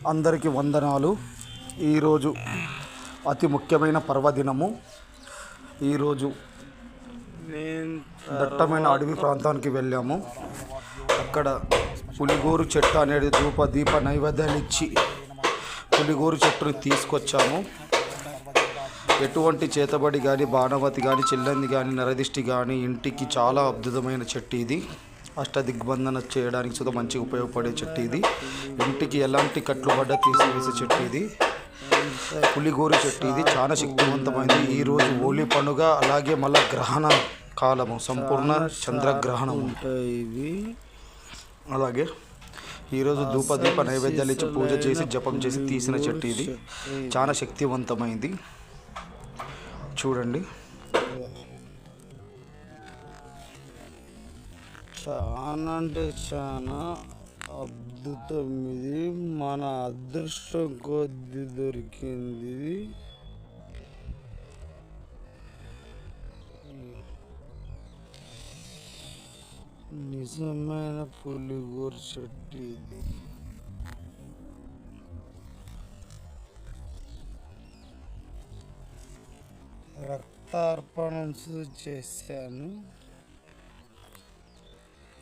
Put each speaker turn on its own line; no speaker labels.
అందరికీ వందనాలు. ఈరోజు అతి ముఖ్యమైన పర్వదినము. ఈరోజు దట్టమైన అడవి ప్రాంతానికి వెళ్ళాము. అక్కడ పులిగోరు చెట్టు అనేది దీప నైవేద్యాలు ఇచ్చి పులిగోరు చెట్టుని తీసుకొచ్చాము. ఎటువంటి చేతబడి కానీ, బాణవతి కానీ, చిల్లంది కానీ, నరదిష్టి కానీ ఇంటికి చాలా అద్భుతమైన చెట్టు ఇది. అష్టదిగ్బంధన చేయడానికి సుధా మంచిగా ఉపయోగపడే చెట్టు ఇది. ఇంటికి ఎలాంటి కట్లుబడ్డ తీసివేసే చెట్టు ఇది. పులిగోరు చెట్టు ఇది చాలా శక్తివంతమైంది. ఈరోజు హోలీ పండుగ, అలాగే మళ్ళీ గ్రహణ కాలము, సంపూర్ణ చంద్రగ్రహణం ఉంటాయి. అలాగే ఈరోజు దీప నైవేద్యాలు ఇచ్చి పూజ చేసి జపం చేసి తీసిన చెట్టు ఇది. చాలా శక్తివంతమైంది. చూడండి,
చాలా అంటే చాలా అద్భుతం ఇది. మన అదృష్టం కొద్ది దొరికింది. నిజమైన పులిగోరు చెట్టు ఇది. రక్తార్పణం చేశాను.